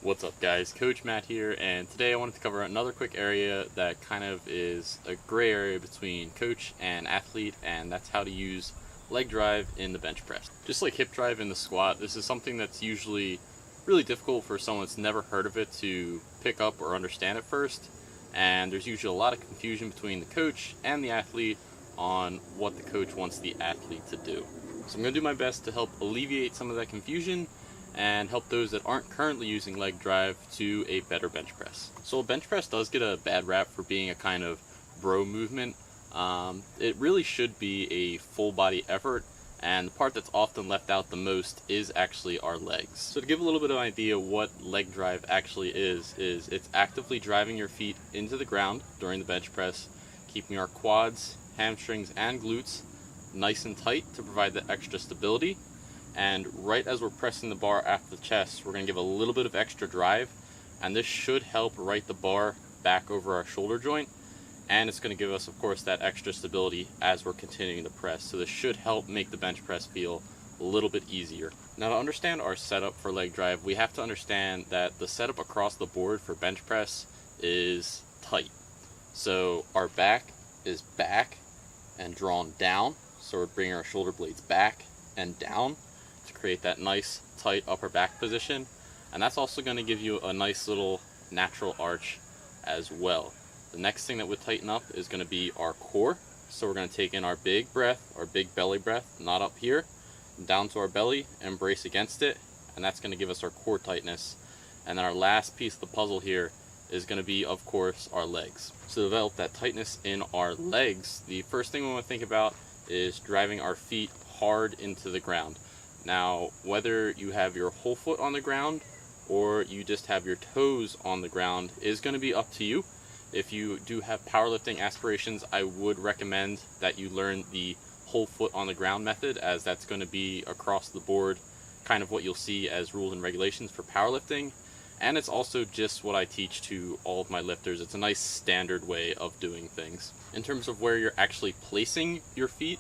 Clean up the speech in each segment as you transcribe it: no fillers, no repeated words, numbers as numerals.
What's up guys, Coach Matt here, and today I wanted to cover another quick area that kind of is a gray area between coach and athlete, and that's how to use leg drive in the bench press. Just like hip drive in the squat, this is something that's usually really difficult for someone that's never heard of it to pick up or understand at first, and there's usually a lot of confusion between the coach and the athlete on what the coach wants the athlete to do. So I'm going to do my best to help alleviate some of that confusion and help those that aren't currently using leg drive to a better bench press. So a bench press does get a bad rap for being a kind of bro movement. It really should be a full body effort, and the part that's often left out the most is actually our legs. So to give a little bit of an idea what leg drive actually is it's actively driving your feet into the ground during the bench press, keeping our quads, hamstrings, and glutes nice and tight to provide the extra stability. And right as we're pressing the bar after the chest, we're going to give a little bit of extra drive, and this should help right the bar back over our shoulder joint, and it's going to give us, of course, that extra stability as we're continuing to press. So this should help make the bench press feel a little bit easier. Now, to understand our setup for leg drive, we have to understand that the setup across the board for bench press is tight. So our back is back and drawn down, so we're bringing our shoulder blades back and down to create that nice tight upper back position, and that's also going to give you a nice little natural arch as well. The next thing that would tighten up is going to be our core, so we're going to take in our big breath, our big belly breath, not up here, down to our belly and brace against it, and that's going to give us our core tightness. And then our last piece of the puzzle here is going to be, of course, our legs. So to develop that tightness in our legs, the first thing we want to think about is driving our feet hard into the ground. Now, whether you have your whole foot on the ground or you just have your toes on the ground is going to be up to you. If you do have powerlifting aspirations, I would recommend that you learn the whole foot on the ground method, as that's going to be across the board kind of what you'll see as rules and regulations for powerlifting. And it's also just what I teach to all of my lifters. It's a nice standard way of doing things. In terms of where you're actually placing your feet,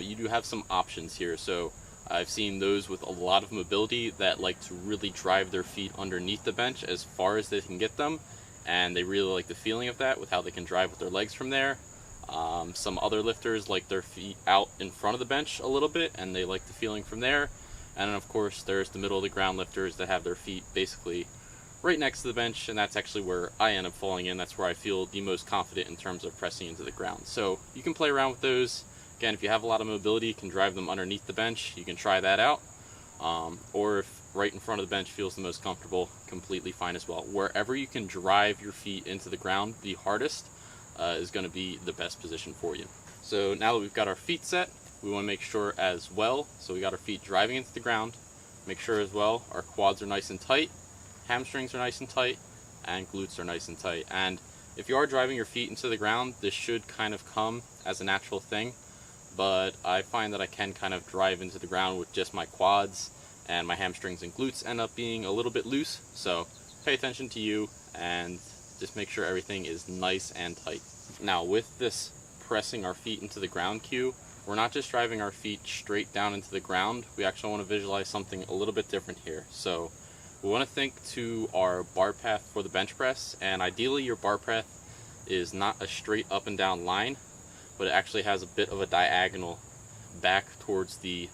you do have some options here. So I've seen those with a lot of mobility that like to really drive their feet underneath the bench as far as they can get them, and they really like the feeling of that with how they can drive with their legs from there. Some other lifters like their feet out in front of the bench a little bit, and they like the feeling from there. And then of course there's the middle of the ground lifters that have their feet basically right next to the bench, and that's actually where I end up falling in. That's where I feel the most confident in terms of pressing into the ground. So you can play around with those. Again, if you have a lot of mobility, you can drive them underneath the bench. You can try that out. Or if right in front of the bench feels the most comfortable, completely fine as well. Wherever you can drive your feet into the ground the hardest is going to be the best position for you. So now that we've got our feet set, we want to make sure as well, so we got our feet driving into the ground, make sure as well our quads are nice and tight, hamstrings are nice and tight, and glutes are nice and tight. And if you are driving your feet into the ground, this should kind of come as a natural thing. But I find that I can kind of drive into the ground with just my quads, and my hamstrings and glutes end up being a little bit loose. So pay attention to you and just make sure everything is nice and tight. Now, with this pressing our feet into the ground cue, we're not just driving our feet straight down into the ground. We actually want to visualize something a little bit different here. So we want to think to our bar path for the bench press, and ideally your bar path is not a straight up and down line, but it actually has a bit of a diagonal back towards the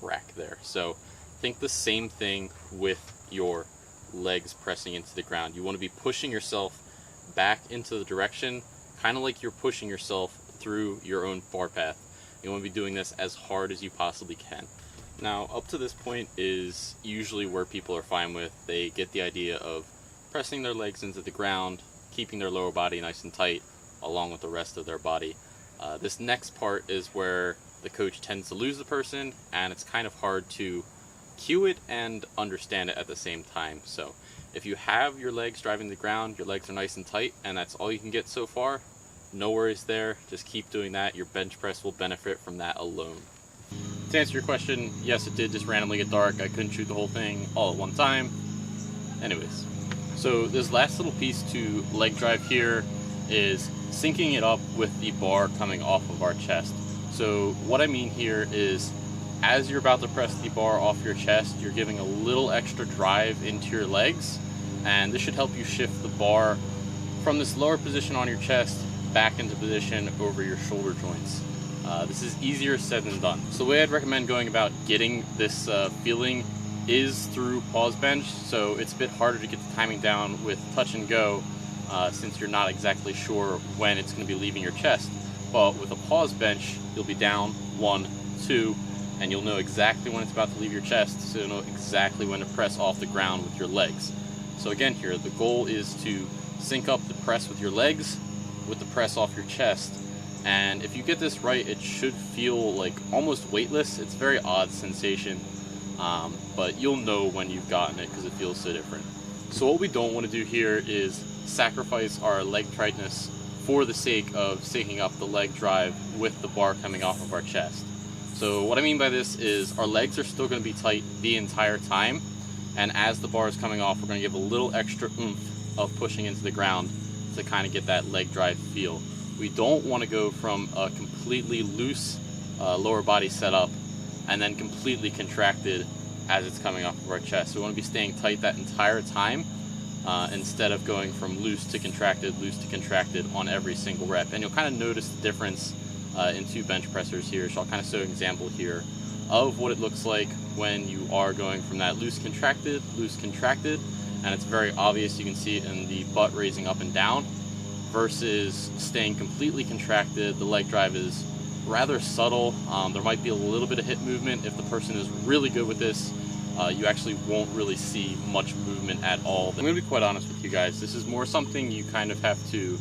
rack there. So think the same thing with your legs pressing into the ground. You want to be pushing yourself back into the direction, kind of like you're pushing yourself through your own bar path. You want to be doing this as hard as you possibly can. Now, up to this point is usually where people are fine with. They get the idea of pressing their legs into the ground, keeping their lower body nice and tight, along with the rest of their body. This next part is where the coach tends to lose the person, and it's kind of hard to cue it and understand it at the same time. So if you have your legs driving the ground, your legs are nice and tight, and that's all you can get so far, no worries there. Just keep doing that. Your bench press will benefit from that alone. To answer your question, yes, it did just randomly get dark. I couldn't shoot the whole thing all at one time. Anyways, so this last little piece to leg drive here is syncing it up with the bar coming off of our chest. So what I mean here is, as you're about to press the bar off your chest, you're giving a little extra drive into your legs, and this should help you shift the bar from this lower position on your chest back into position over your shoulder joints. This is easier said than done. So the way I'd recommend going about getting this feeling is through pause bench. So it's a bit harder to get the timing down with touch and go since you're not exactly sure when it's going to be leaving your chest. But with a pause bench, you'll be down 1, 2, and you'll know exactly when it's about to leave your chest, so you'll know exactly when to press off the ground with your legs. So again here, the goal is to sync up the press with your legs with the press off your chest. And if you get this right, it should feel like almost weightless. It's a very odd sensation, but you'll know when you've gotten it because it feels so different. So what we don't want to do here is sacrifice our leg tightness for the sake of syncing up the leg drive with the bar coming off of our chest. So what I mean by this is our legs are still going to be tight the entire time, and as the bar is coming off, we're going to give a little extra oomph of pushing into the ground to kind of get that leg drive feel. We don't want to go from a completely loose lower body setup and then completely contracted as it's coming off of our chest. So we want to be staying tight that entire time instead of going from loose to contracted on every single rep. And you'll kind of notice the difference in two bench pressers here. So I'll kind of show an example here of what it looks like when you are going from that loose contracted, and it's very obvious. You can see it in the butt raising up and down versus staying completely contracted. The leg drive is rather subtle. There might be a little bit of hip movement. If the person is really good with this, you actually won't really see much movement at all. I'm going to be quite honest with you guys. This is more something you kind of have to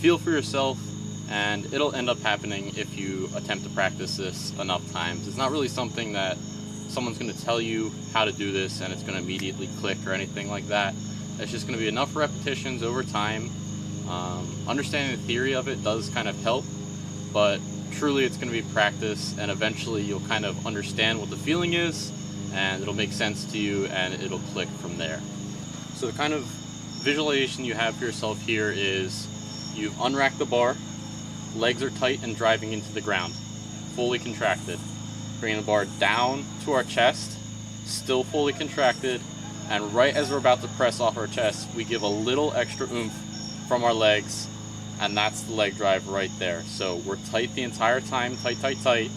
feel for yourself, and it'll end up happening if you attempt to practice this enough times. It's not really something that someone's going to tell you how to do this and it's going to immediately click or anything like that. It's just going to be enough repetitions over time. Understanding the theory of it does kind of help, but truly it's going to be practice, and eventually you'll kind of understand what the feeling is, and it'll make sense to you, and it'll click from there. So the kind of visualization you have for yourself here is you've unracked the bar, legs are tight and driving into the ground, fully contracted. Bringing the bar down to our chest, still fully contracted, and right as we're about to press off our chest, we give a little extra oomph from our legs, and that's the leg drive right there. So we're tight the entire time, tight.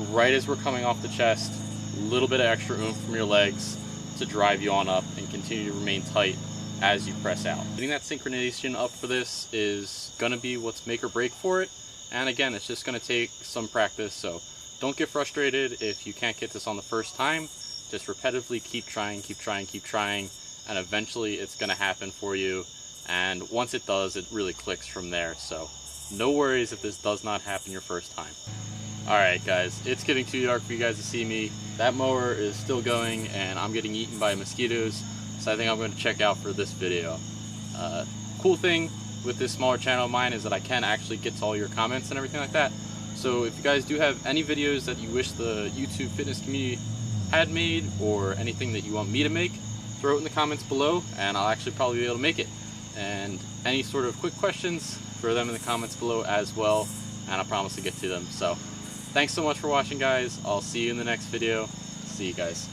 Right as we're coming off the chest, a little bit of extra oomph from your legs to drive you on up and continue to remain tight as you press out. Getting that synchronization up for this is going to be what's make or break for it. And again, it's just going to take some practice, so don't get frustrated if you can't get this on the first time. Just repetitively keep trying, and eventually it's going to happen for you. And once it does, it really clicks from there. So no worries if this does not happen your first time. Alright guys, it's getting too dark for you guys to see me. That mower is still going and I'm getting eaten by mosquitoes, so I think I'm going to check out for this video. Cool thing with this smaller channel of mine is that I can actually get to all your comments and everything like that. So if you guys do have any videos that you wish the YouTube fitness community had made, or anything that you want me to make, throw it in the comments below and I'll actually probably be able to make it. And any sort of quick questions, throw them in the comments below as well, and I promise to get to them. So thanks so much for watching guys. I'll see you in the next video. See you guys.